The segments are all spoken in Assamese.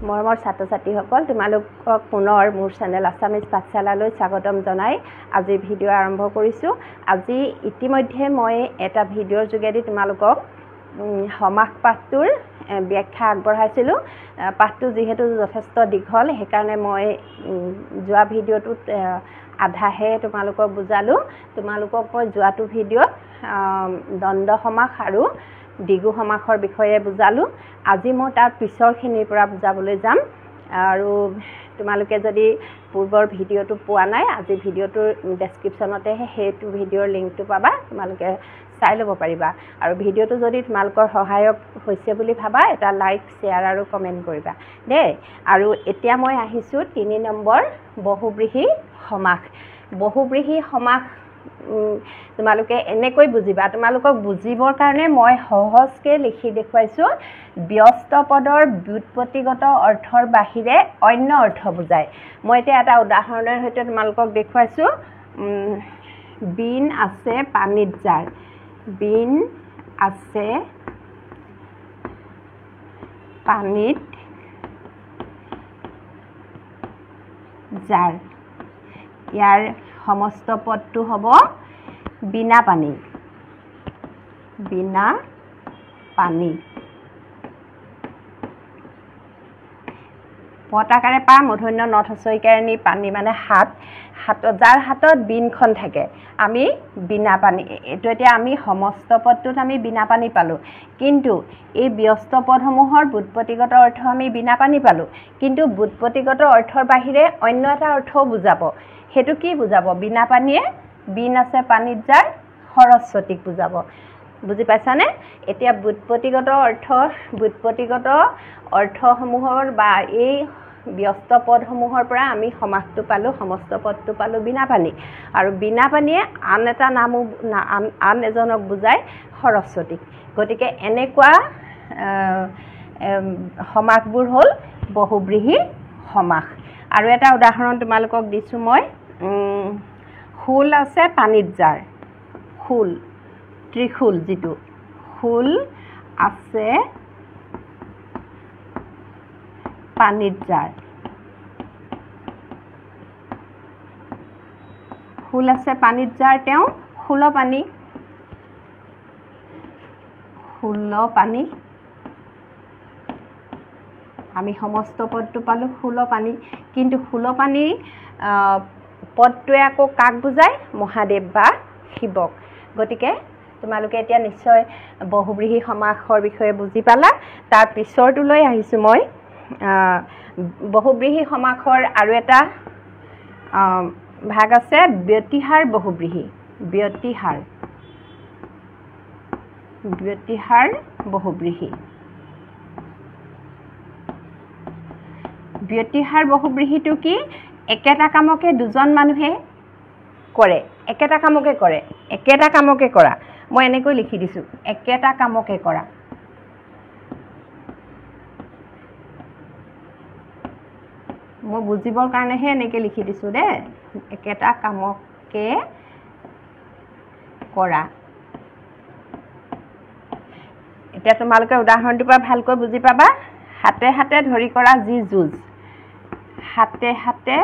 মৰমৰ ছাত্ৰ-ছাত্ৰীসকল তোমালোকক পুনৰ মোৰ চেনেল আছামিজ পাঠশালালৈ স্বাগতম জনাই আজি ভিডিঅ' আৰম্ভ কৰিছোঁ। আজি ইতিমধ্যে মই এটা ভিডিঅ'ৰ যোগেদি তোমালোকক সমাস পাঠটোৰ ব্যাখ্যা আগবঢ়াইছিলোঁ। পাঠটো যিহেতু যথেষ্ট দীঘল সেইকাৰণে মই যোৱা ভিডিঅ'টোত আধাহে তোমালোকক বুজালোঁ। তোমালোকক মই যোৱাটো ভিডিঅ'ত দ্বন্দ্ব সমাস আৰু দ্বিগু সমাসৰ বিষয়ে বুজালোঁ। আজি মই তাৰ পিছৰখিনিৰ পৰা বুজাবলৈ যাম। আৰু তোমালোকে যদি পূৰ্বৰ ভিডিঅ'টো পোৱা নাই, আজি ভিডিঅ'টোৰ ডেছক্ৰিপশ্যনতে সেইটো ভিডিঅ'ৰ লিংকটো পাবা, তোমালোকে চাই ল'ব পাৰিবা। আৰু ভিডিঅ'টো যদি তোমালোকৰ সহায়ক হৈছে বুলি ভাবা এটা লাইক, শ্বেয়াৰ আৰু কমেণ্ট কৰিবা দেই। আৰু এতিয়া মই আহিছোঁ 3 নম্বৰ বহুব্ৰীহি সমাস। বহুব্ৰীহি সমাস তোমালোকে এনেকৈ বুজিবা। তোমালোকক বুজিবৰ কাৰণে মই সহজকৈ লিখি দেখুৱাইছোঁ। ব্যস্ত পদৰ ব্যুৎপত্তিগত অৰ্থৰ বাহিৰে অন্য অৰ্থ বুজায়। মই এতিয়া এটা উদাহৰণৰ সৈতে তোমালোকক দেখুৱাইছোঁ। বিন আছে পানীত জাৰ। বিন আছে পানীত জাৰ। ইয়াৰ সমস্ত পদটো হ'ব বিনা পানী। বিনা পানী। পদ আকাৰে পা মূৰ্ধন্য ন হস্ৰইকাৰে নি পানী মানে হাত। যাৰ হাতত বিনখন থাকে আমি বিনা পানী। এইটো এতিয়া আমি সমস্ত পদটোত আমি বিনা পানী পালোঁ। কিন্তু এই ব্যস্ত পদসমূহৰ ব্যুৎপত্তিগত অৰ্থ আমি বিনা পানী পালোঁ। কিন্তু ব্যুৎপত্তিগত অৰ্থৰ বাহিৰে অন্য এটা অৰ্থও বুজাব। সেইটো কি বুজাব? বিনা পানীয়ে বিন আছে পানীত জাৰ সৰস্বতীক বুজাব। বুজি পাইছানে? এতিয়া ব্যুৎপত্তিগত অৰ্থসমূহৰ বা এই ব্যস্ত পদসমূহৰ পৰা আমি সমাসটো পালোঁ, সমস্ত পদটো পালোঁ বিনা পানী। আৰু বিনা পানীয়ে আন এজনক বুজায় সৰস্বতীক। গতিকে এনেকুৱা সমাসবোৰ হ'ল বহুব্ৰীহি সমাস। আৰু এটা উদাহৰণ তোমালোকক দিছোঁ মই। শূল আছে পানীত জাৰ। শূল ত্ৰিশূল যিটো, শূল আছে পানীত জাৰ। শূল আছে পানীত জাৰ, তেওঁ শূল পানী। শূল পানী। আমি সমস্ত পদটো পালোঁ শূল পানী। কিন্তু শূল পানী পদটোৱে আকৌ কাক বুজায়? মহাদেৱ বা শিৱক। গতিকে তোমালোকে এতিয়া নিশ্চয় বহুব্ৰীহি সমাসৰ বিষয়ে বুজি পালা। তাৰ পিছৰটোলৈ আহিছোঁ মই। বহুব্ৰীহি সমাসৰ আৰু এটা ভাগ আছে ব্যতিহাৰ বহুব্ৰীহি। ব্যতিহাৰ বহুব্ৰীহি। ব্যতিহাৰ বহুব্ৰীহিটো কি? একেটা কামকে দুজন মানুহে কৰে। একেটা কামকে কৰা। মই এনেকৈ লিখি দিছোঁ, একেটা কামকে কৰা। মই বুজিবৰ কাৰণেহে এনেকৈ লিখি দিছোঁ দেই। একেটা কামকে কৰা। এতিয়া তোমালোকে উদাহৰণটোৰ পৰা ভালকৈ বুজি পাবা। হাতে হাতে ধৰি কৰা যি যুঁজ। হাতে হাতে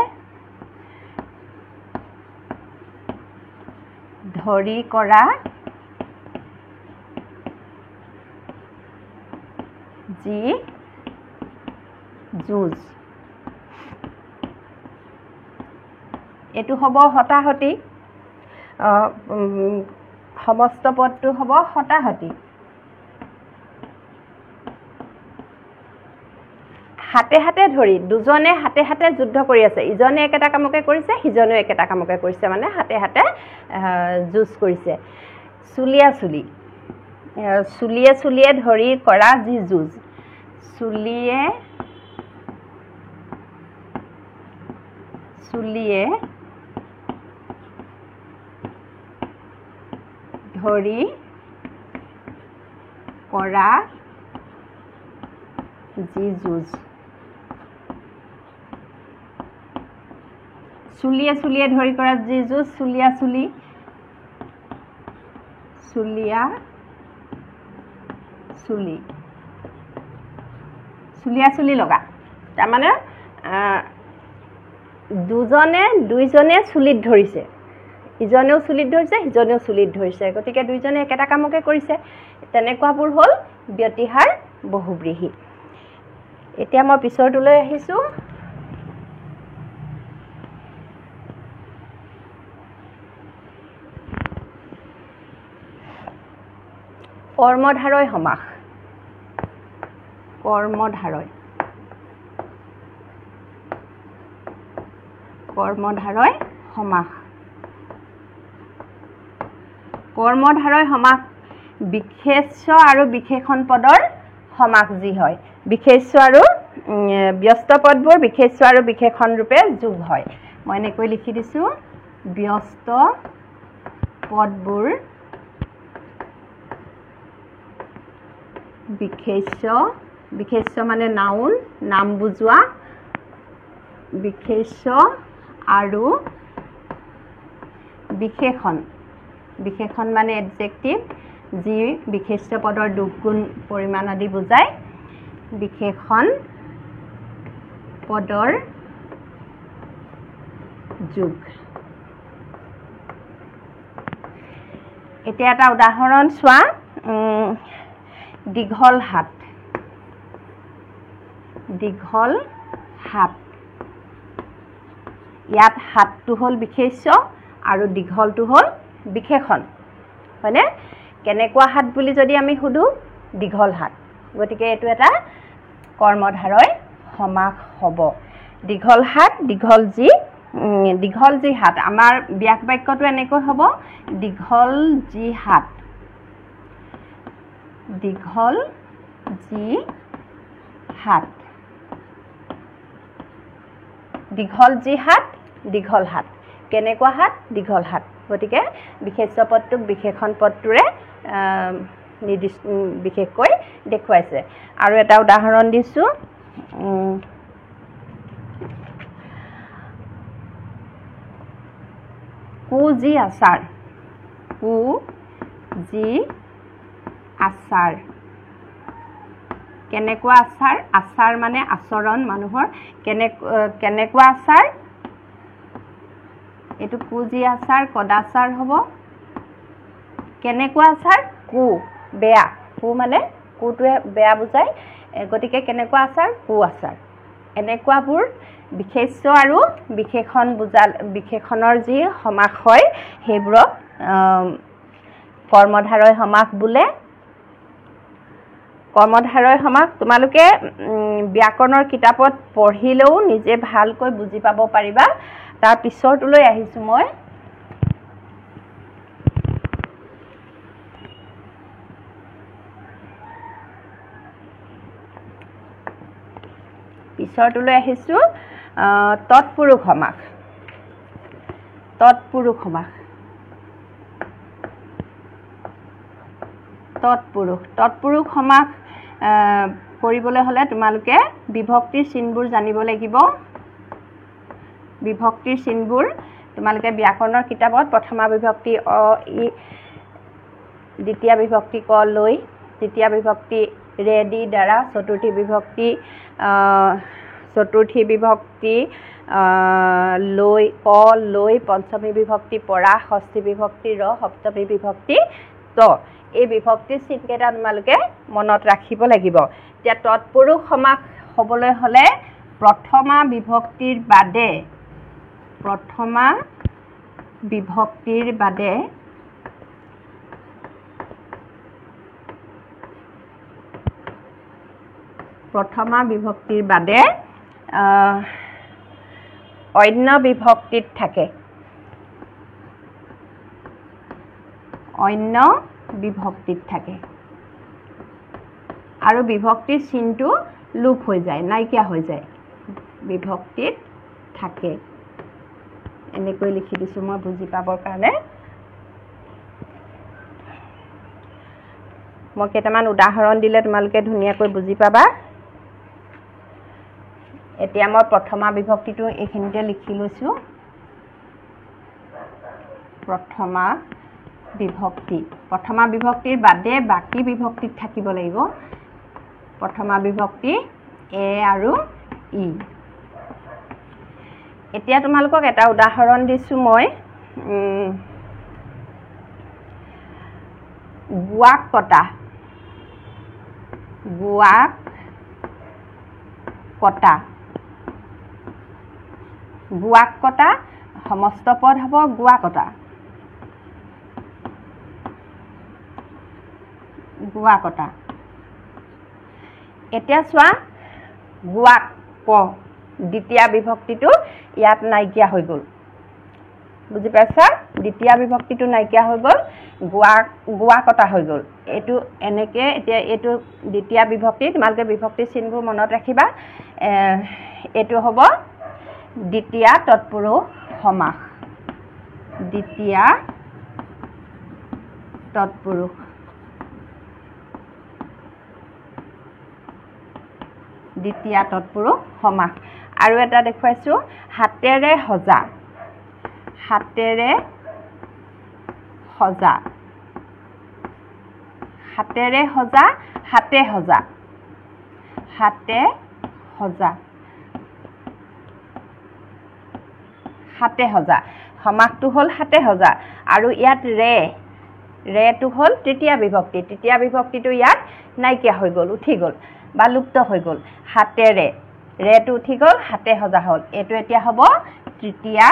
ধৰি কৰা যি যুঁজ। এইটো হ'ব হতাহতি। সমস্ত পদটো হ'ব হতাহতি। হাতে হাতে ধৰি, দুজনে হাতে হাতে যুদ্ধ কৰি আছে। ইজনে একেটা কামকে কৰিছে, সিজনেও একেটা কামকে কৰিছে, মানে হাতে হাতে যুঁজ কৰিছে। চুলিয়া চুলি। চুলিয়ে চুলিয়ে ধৰি কৰা যি যুঁজ। চুলিয়ে চুলিয়ে ধৰি কৰা যি যুঁজ। চুলিয়ে চুলিয়ে ধৰি কৰা যি যুঁজ, চুলিয়া চুলি। চুলিয়া চুলি চুলিয়া চুলি লগা তাৰমানে দুইজনে চুলিত ধৰিছে ইজনেও চুলিত ধৰিছে সিজনেও চুলিত ধৰিছে গতিকে দুইজনে একেটা কামকে কৰিছে তেনেকুৱাবোৰ হ'ল ব্যতিহাৰ বহুব্ৰীহি এতিয়া মই পিছৰটোলৈ আহিছো কৰ্মধাৰয় সমাস কৰ্মধাৰয় সমাস কৰ্মধাৰয় সমাস বিশেষ্য আৰু বিশেষণ পদৰ সমাস যি হয় বিশেষ্য আৰু ব্যস্ত পদবোৰ বিশেষ্য আৰু বিশেষণ ৰূপে যোগ হয় মই এনেকৈ লিখি দিছো ব্যস্ত পদবোৰ বিশেষ্য মানে নাউন নাম বুজোৱা বিশেষ্য আৰু বিশেষণ মানে এডজেক্টিভ যি বিশেষ্য পদৰ দুগুণ পৰিমাণ আদি বুজায় বিশেষণ পদৰ যোগ এতিয়া এটা উদাহৰণ চোৱা দীঘল হাত ইয়াত হাতটো হ'ল বিশেষ্য আৰু দীঘলটো হ'ল বিশেষণ হয়নে কেনেকুৱা হাত বুলি যদি আমি সুধো দীঘল হাত গতিকে এইটো এটা কৰ্মধাৰয় সমাস হ'ব দীঘল হাত দীঘল যি হাত আমাৰ ব্যাস বাক্যটো এনেকৈ হ'ব দীঘল যি হাত দীঘল যি হাত দীঘল হাত কেনেকুৱা হাত দীঘল হাত গতিকে বিশেষ্য পদটোক বিশেষণ পদটোৰে বিশেষকৈ দেখুৱাইছে আৰু এটা উদাহৰণ দিছো কুজি আচাৰ কেনেকুৱা আচাৰ মানে আচৰণ মানুহৰ কেনেকুৱা আচাৰ এইটো কুজি আচাৰ কদাচাৰ হ'ব কেনেকুৱা আচাৰ বেয়া মানে কুটোৱে বেয়া বুজায় গতিকে কেনেকুৱা আচাৰ আচাৰ এনেকুৱাবোৰ বিশেষ্য আৰু বিশেষণৰ যি সমাস হয় সেইবোৰক কৰ্মধাৰয় সমাস বোলে কৰ্মধাৰয় সমাস তোমালোকে ব্যাকৰণৰ কিতাপত পঢ়িলেও নিজে ভালকৈ বুজি পাব পাৰিবা তাৰ পিছৰটোলৈ আহিছো মই তৎপুৰুষ সমাস তৎপুৰুষ সমাস কৰিবলৈ হলে তোমালোকে বিভক্তিৰ চিনবোৰ জানিব লাগিব বিভক্তিৰ চিনবোৰ তোমালোকে ব্যাকৰণৰ কিতাপত প্ৰথমা বিভক্তি ই দ্বিতীয় বিভক্তি ক লৈ তৃতীয় বিভক্তি ৰে দি দ্বাৰা চতুৰ্থী বিভক্তি লৈ ক লৈ পঞ্চমী বিভক্তি পৰা ষষ্ঠী বিভক্তি ৰ সপ্তমী বিভক্তি ত এই বিভক্তিৰ চিনকেইটা তোমালোকে মনত ৰাখিব লাগিব এতিয়া তৎপুৰুষ সমাস হ'বলৈ হলে প্ৰথমা বিভক্তিৰ বাদে অন্য বিভক্তিত থাকে আৰু বিভক্তিৰ চিনটো লোপ হৈ যায় নাইকিয়া হৈ যায় বিভক্তিত থাকে এনেকৈ লিখি দিছো মই বুজি পাবৰ কাৰণে মই কেইটামান উদাহৰণ দিলে তোমালোকে ধুনীয়াকৈ বুজি পাবা এতিয়া মই প্ৰথমা বিভক্তিটো এইখিনিতে লিখি লৈছো প্ৰথমা বিভক্তি প্ৰথমা বিভক্তিৰ বাদে বাকি বিভক্তিত থাকিব লাগিব প্ৰথমা বিভক্তি এ আৰু ই এতিয়া তোমালোকক এটা উদাহৰণ দিছো মই গুৱাক কটা গুৱাক কটা সমস্ত পদ হ'ব গুৱা কটা এতিয়া চোৱা গুৱাক প দ্বিতীয় বিভক্তিটো ইয়াত নাইকিয়া হৈ গ'ল বুজি পাইছা দ্বিতীয় বিভক্তিটো নাইকিয়া হৈ গ'ল গুৱা কটা হৈ গ'ল এটো এনেকে এতিয়া এটো দ্বিতীয় বিভক্তি তোমালকে বিভক্তি চিহ্নবোৰ মনত ৰাখিবা এটো হ'ব দ্বিতীয় তৎপুৰুষ সমাস দ্বিতীয় তৎপুৰুষ সমাস আৰু এটা দেখুৱাইছো হাতেৰে হজা হাতে হজা সমাসটো হ'ল হাতে হজা আৰু ইয়াত ৰেটো হ'ল তৃতীয় বিভক্তিটো ইয়াত নাইকিয়া হৈ গ'ল উঠি গ'ল বা লুপ্ত হৈ গ'ল হাতেৰে ৰেটো উঠি গ'ল হাতে হজা হ'ল এটো এতিয়া হ'ব তৃতীয়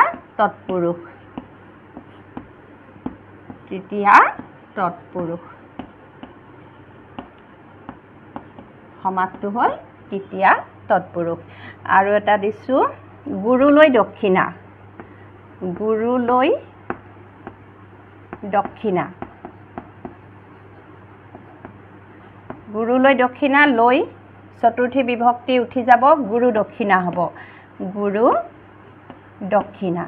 তৎপুৰুষ সমাসটো হ'ল তৃতীয় তৎপুৰুষ আৰু এটা দিছো গুৰুলৈ দক্ষিণা লৈ চতুৰ্থী বিভক্তি উঠি যাব গুৰু দক্ষিণা হ'ব গুৰু দক্ষিণা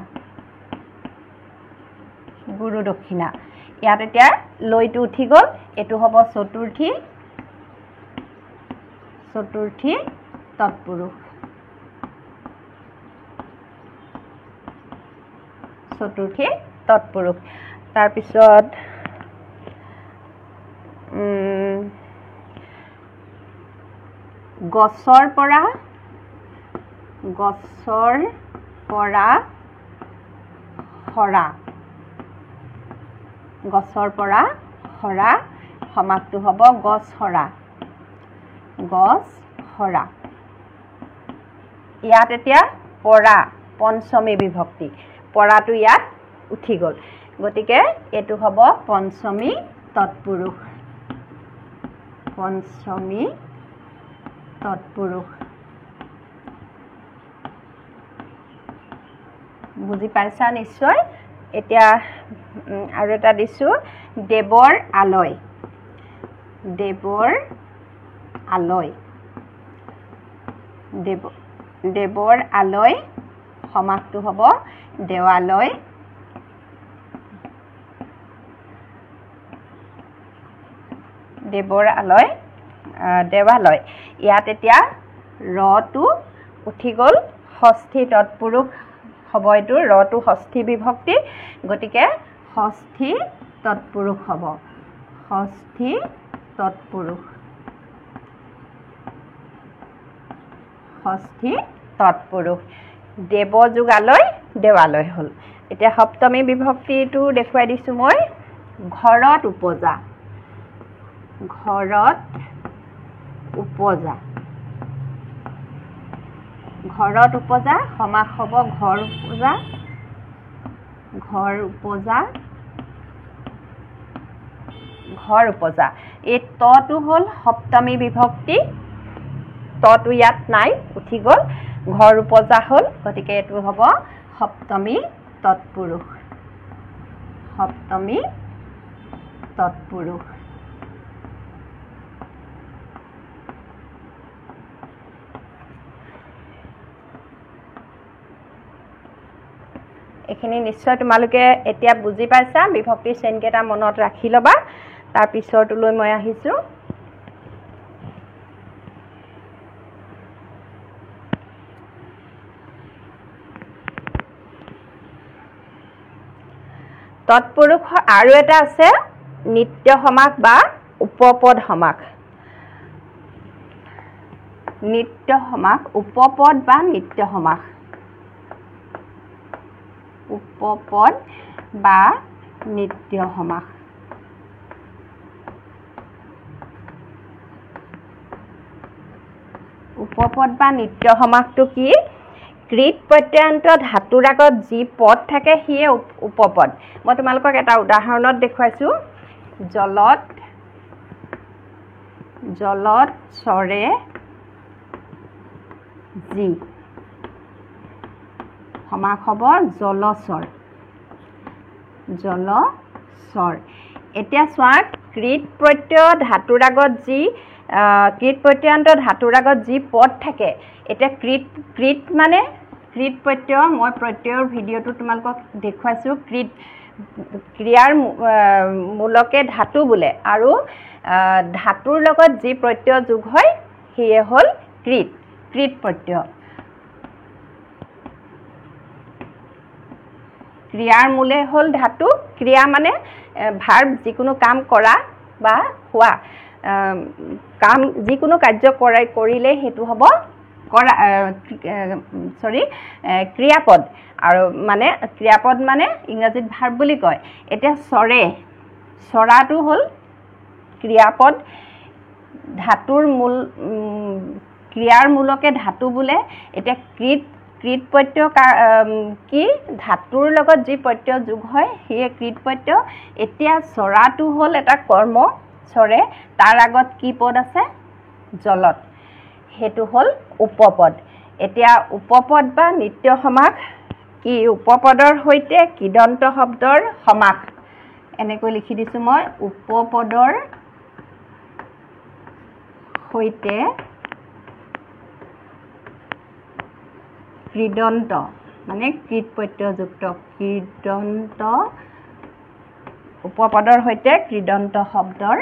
ইয়াত এতিয়া লৈটো উঠি গ'ল এটো হ'ব চতুৰ্থী তৎপুৰুষ তাৰ পিছত গছৰ পৰা হৰা সমাসটো হ'ব গছ হৰা ইয়াত এতিয়া পৰা পঞ্চমী বিভক্তি পৰাটো ইয়াত উঠি গ'ল গতিকে এটো হ'ব পঞ্চমী তৎপুৰুষ বুজি পাইছা নিশ্চয় এতিয়া আৰু এটা দিছো দেৱৰ আলয় সমাসটো হ'ব দেৱালয় দেৱালয় ইয়াত এতিয়া ৰটো উঠি গ'ল ষষ্ঠী তৎপুৰুষ হ'ব এটো ৰটো ষষ্ঠী বিভক্তি গতিকে ষষ্ঠী তৎপুৰুষ হ'ব দেৱ যুগালয় দেৱালয় হ'ল এতিয়া সপ্তমী বিভক্তিটো দেখুৱাই দিছো মই ঘৰত উপজা সমাস হ'ব ঘৰ উপজা এই তটো হ'ল সপ্তমী বিভক্তি তটো ইয়াত নাই উঠি গ'ল ঘৰ উপজা হ'ল গতিকে এটো হ'ব সপ্তমী তৎপুৰুষ এখিনি নিশ্চয় তোমালোকে এতিয়া বুজি পাইছা বিভক্তি শ্ৰেণীকেইটা মনত ৰাখি ল'বা তাৰ পিছৰটোলৈ মই আহিছো তৎপুৰুষ আৰু এটা আছে নিত্য সমাস বা উপপদ সমাস নিত্য সমাস উপপদ বা নিত্য সমাস উপপদ বা নিত্য সমাস উপপদ বা নিত্য সমাসটো কি কৃত প্ৰত্যয়ান্ত ধাতুৰ আগত যি পদ থাকে সিয়ে উপপদ মই তোমালোকক এটা উদাহৰণত দেখুৱাইছো জলত চৰে যি সমাস হ'ব জলচৰ এতিয়া চোৱা কৃত প্ৰত্যয় ধাতুৰ আগত যি কৃত প্ৰত্যয়ান্ত ধাতুৰ আগত যি পদ থাকে এতিয়া কৃত মানে কৃত প্ৰত্যয় মই প্ৰত্যয়ৰ ভিডিঅ'টো তোমালোকক দেখুৱাইছো কৃত ক্ৰিয়াৰ মূলকে ধাতু বোলে আৰু ধাতুৰ লগত যি প্ৰত্যয় যোগ হয় সিয়ে হ'ল কৃত প্ৰত্যয় ক্ৰিয়াৰ মূলে হ'ল ধাতু ক্ৰিয়া মানে ভাৰ্ব যিকোনো কাম কৰা বা হোৱা কাম যিকোনো কাৰ্য কৰিলে হেতু হ'ব ক্ৰিয়াপদ আৰু মানে ক্ৰিয়াপদ মানে ইংৰাজীত ভাৰ্ব বুলি কয় এতিয়া চৰাটো হ'ল ক্ৰিয়াপদ ধাতুৰ মূল ক্ৰিয়াৰ মূলকে ধাতু বোলে এতিয়া কৃত প্ৰত্যয় কি ধাতুৰ লগত যি প্ৰত্যয় যোগ হয় সিয়ে কৃত প্ৰত্যয় এতিয়া চৰাটো হ'ল এটা কৰ্ম চৰে তাৰ আগত কি পদ আছে জলত হেতু হ'ল উপপদ এতিয়া উপপদ বা নিত্য সমাস কি উপপদৰ সৈতে কৃদন্ত শব্দৰ সমাস এনেকৈ লিখি দিছো মই উপপদৰ সৈতে কৃদন্ত মানে কৃত প্ৰত্যয়যুক্ত কৃদন্ত উপপদৰ সৈতে কৃদন্ত শব্দৰ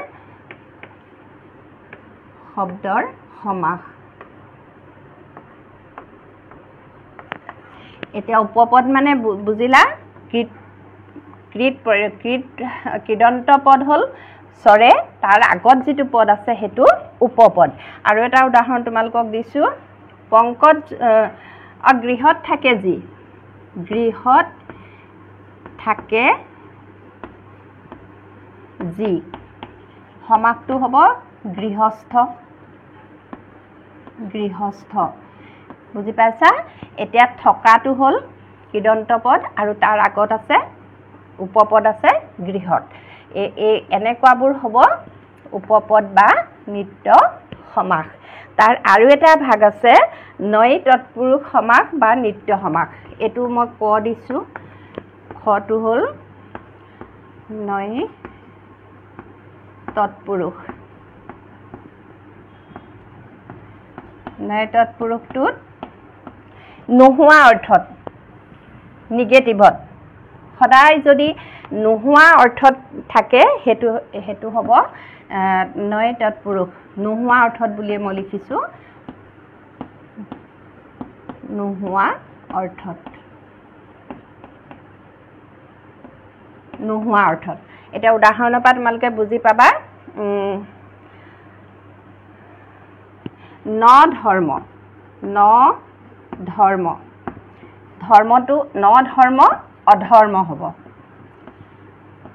সমাস এতিয়া উপপদ মানে বুজিলা কৃদন্ত পদ হ'ল চৰে তাৰ আগত যিটো পদ আছে হেতু উপপদ আৰু এটা উদাহৰণ তোমালোকক দিছো পংকজ গৃহত থাকে যি গৃহত থাকে যি সমাসটো হ'ব গৃহস্থ বুজি পাইছা এতিয়া থকাটো হ'ল কৃদন্ত পদ আৰু তাৰ আগত আছে উপপদ আছে গৃহত এই এনেকুৱাবোৰ হ'ব উপপদ বা নিত্য সমাস তাৰ আৰু এটা ভাগ আছে নৈ তৎপুৰুষ সমাস বা নিত্য সমাস এটো মই ক দিছো খটো হ'ল নৈ তৎপুৰুষটোত নোহোৱা অৰ্থত নিগেটিভত সদায় যদি নোহোৱা অৰ্থত থাকে হেতু হ'ব নৈ তৎপুৰুষ নোহোৱা অৰ্থত বুলি মই লিখিছো নোহোৱা অৰ্থত এটা উদাহৰণৰ পৰা তোমালোকে বুজি পাবা ধৰ্মটো ধৰ্ম অধৰ্ম হ'ব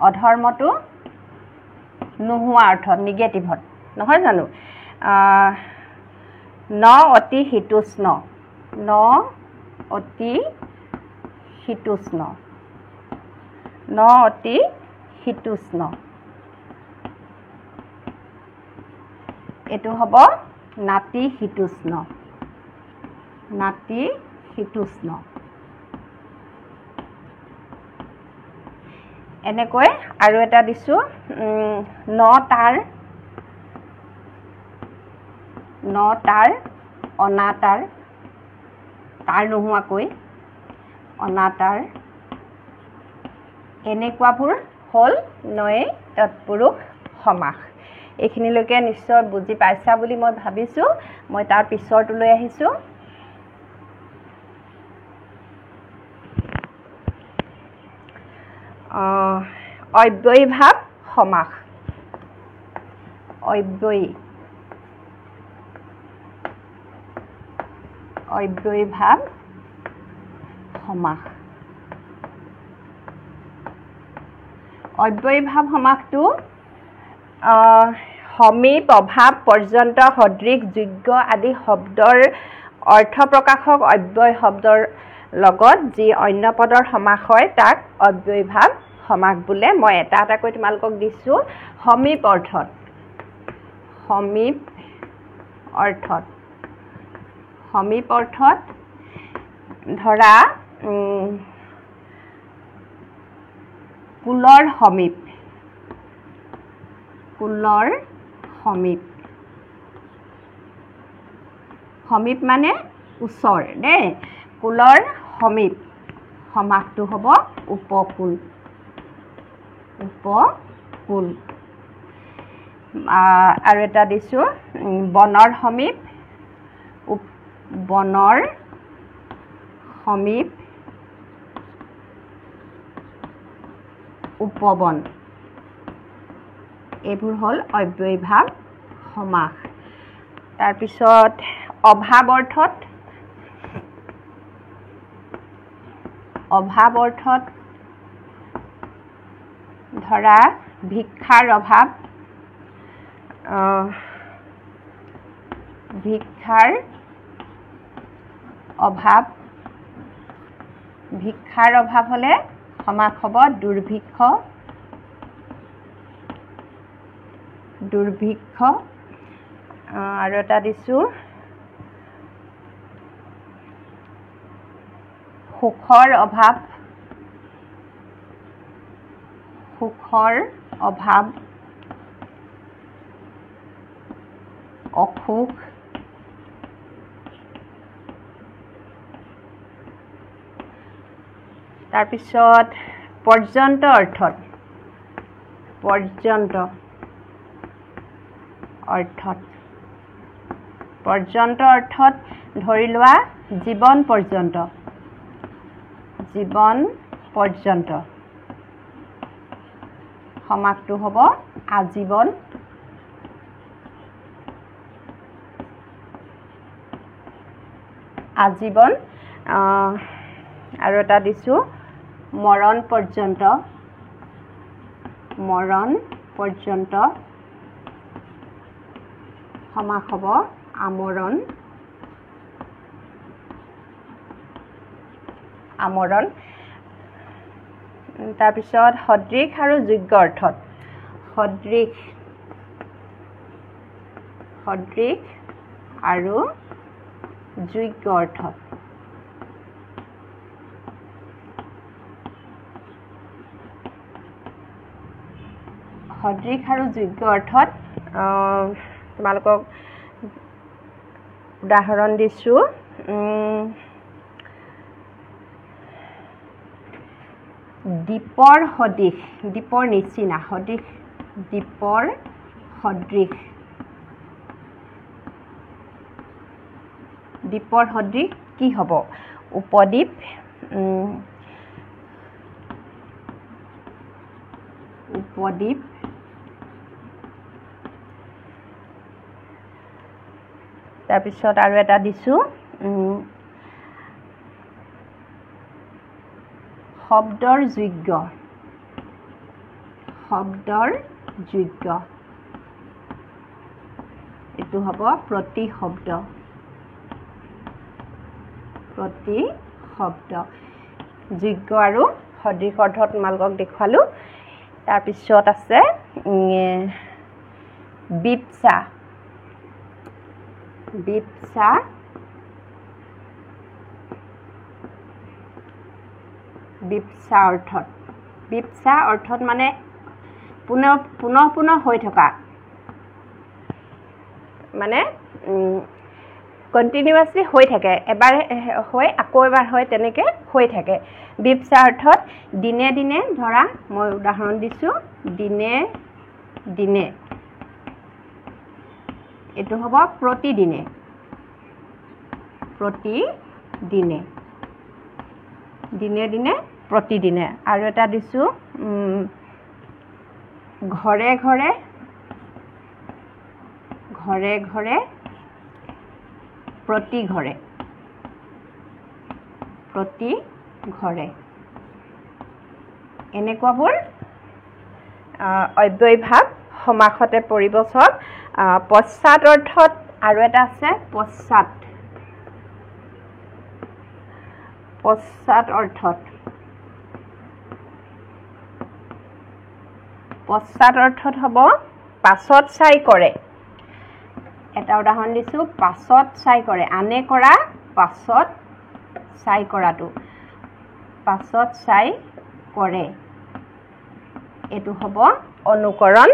অধৰ্মটো নোহোৱা অৰ্থত নিগেটিভত নহয় জানো অতি হিতুষ্ণ অতি হিতুষ্ণ এটো হ'ব নাতি হিতুষ্ণ এনেকৈ আৰু এটা দিছো তাৰ অনাতাৰ তাৰ নোহোৱাকৈ অনাতাৰ এনেকুৱাবোৰ হ'ল নৈ তৎপুৰুষ সমাস এইখিনিলৈকে নিশ্চয় বুজি পাইছা বুলি মই ভাবিছো মই তাৰ পিছৰটো লৈ আহিছো অব্যয়ীভাৱ সমাস অব্যয়ীভাৱ সমাস অব্যয়ীভাৱ সমাসটো সমীপ অভাৱ পৰ্যন্ত সদৃশ যোগ্য আদি শব্দৰ অৰ্থ প্ৰকাশক অব্যয় শব্দৰ লগত যি অন্য পদৰ সমাস হয় তাক অব্যয়ীভাৱ সমাস বোলে মই এটা এটাকৈ তোমালোকক দিছোঁ সমীপ অৰ্থত ধৰা কুলৰ সমীপ মানে ওচৰ দেই কুলৰ সমীপ সমাসটো হ'ব উপকূল আৰু এটা দিছোঁ বনৰ সমীপ উপবন এইবোৰ হ'ল অব্যয়ীভাৱ সমাস তাৰপিছত অভাৱ অৰ্থত ধৰা ভিক্ষাৰ অভাৱ হ'লে সমাস হ'ব দুৰ্ভিক্ষ আৰু এটা দিছোঁ সুখৰ অভাৱ অসুখ তাৰপিছত পৰ্যন্ত অৰ্থত ধৰি লোৱা জীৱন পৰ্যন্ত সমাসটো হ'ব আজীৱন আৰু এটা দিছোঁ মৰণ পৰ্যন্ত সমাস হ'ব আমৰণ তাৰপিছত সদৃশ আৰু যোগ্য অৰ্থত সদৃশ আৰু যোগ্য অৰ্থত তোমালোকক উদাহৰণ দিছোঁ দ্বীপৰ সদৃশ দ্বীপৰ নিচিনা দ্বীপৰ সদৃশ কি হ'ব উপদ্বীপ তাৰপিছত আৰু এটা দিছোঁ শব্দৰ যোগ্য এইটো হ'ব প্ৰতিশব্দ যোগ্য আৰু সদৃশ অৰ্থ তোমালোকক দেখুৱালোঁ তাৰপিছত আছে বিপচা অৰ্থত মানে পুনঃ হৈ থকা মানে কণ্টিনিউৱাছলি হৈ থাকে এবাৰ হৈ আকৌ এবাৰ হয় তেনেকৈ হৈ থাকে বিপচা অৰ্থত দিনে দিনে ধৰা মই উদাহৰণ দিছোঁ দিনে এইটো হ'ব প্ৰতিদিনে দিনে প্ৰতিদিনে আৰু এটা দিছোঁ ঘৰে ঘৰে ঘৰে ঘৰে প্ৰতি ঘৰে প্ৰতি ঘৰে এনেকুৱাবোৰ অব্যয়ভাৱ সমাসতে পৰিব সব পশ্চাৎ অৰ্থত আৰু এটা আছে পশ্চাৎ পশ্চাৎ অৰ্থত হ'ব পাছত চাই কৰে এটা উদাহৰণ দিছো পাছত চাই কৰে আনে কৰা পাছত চাই কৰাটো পাছত চাই কৰে এটো হ'ব অনুকৰণ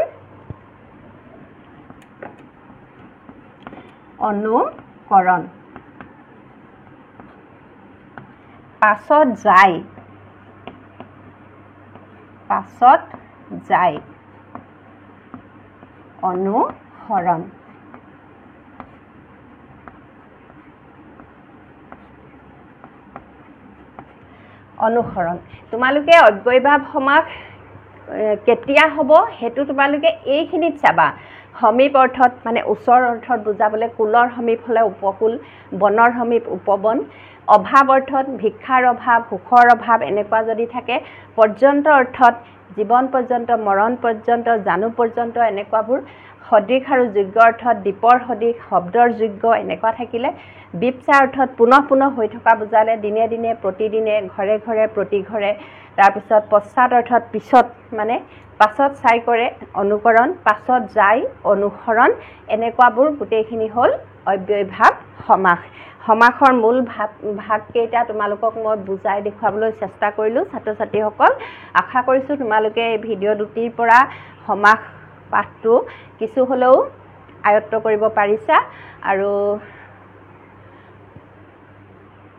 পাছত যায় অনুসৰণ অনুসৰণ তোমালোকে অব্যয়ভাৱ সমাস কেতিয়া হ'ব হেতু তোমালোকে এইখিনিত চাবা সমীপ অৰ্থত মানে ওচৰ অৰ্থত বুজাবলৈ কুলৰ সমীপ হলে উপকূল বনৰ সমীপ উপবন অভাৱ অৰ্থত ভিক্ষাৰ অভাৱ সুখৰ অভাৱ এনেকুৱা যদি থাকে পৰ্যন্ত অৰ্থত জীৱন পৰ্যন্ত মৰণ পৰ্যন্ত জানু পৰ্যন্ত এনেকুৱাবোৰ সদৃশ আৰু যোগ্য অৰ্থত দীপৰ সদৃশ শব্দৰ যোগ্য এনেকুৱা থাকিলে বিপচা অৰ্থত পুনঃ পুনঃ হৈ থকা বুজালে দিনে দিনে প্ৰতিদিনে ঘৰে ঘৰে প্ৰতি ঘৰে তাৰপিছত পশ্চাৎ অৰ্থত পিছত মানে পাছত চাই কৰে অনুকৰণ পাছত যায় অনুসৰণ এনেকুৱাবোৰ গোটেইখিনি হ'ল অব্যয়ভাৱ সমাস সমাসৰ মূল ভাগ কেইটা তোমালোকক মই বুজাই দেখুৱাবলৈ চেষ্টা কৰিলো ছাত্ৰ ছাত্ৰীসকল আশা কৰিছো তোমালোকে এই ভিডিঅ' দুটিৰ পৰা সমাস পাঠটো কিছু হলেও আয়ত্ত কৰিব পাৰিছা আৰু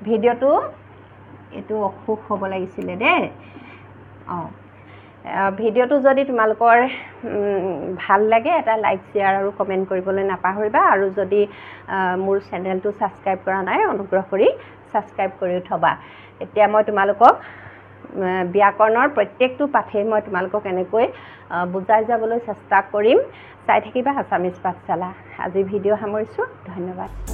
ভিডিঅ'টো এটো অসুখ হ'ব লাগিছিলে দে ভিডিঅ'টো যদি তোমালোকৰ ভাল লাগে এটা লাইক শেয়াৰ আৰু কমেন্ট কৰিবলৈ নাপাহৰিবা আৰু যদি মোৰ চেনেলটো সাবস্ক্ৰাইব কৰা নাই অনুগ্ৰহ কৰি সাবস্ক্ৰাইব কৰি থবা এতিয়া মই তোমালোকক ব্যাকৰণৰ প্ৰত্যেকটো পাঠে মই তোমালোকক এনেকৈ বুজাই যাবলৈ চেষ্টা কৰিম চাই থাকিবা আসামিজ পাঠশালা আজি ভিডিঅ' সামৰিছো ধন্যবাদ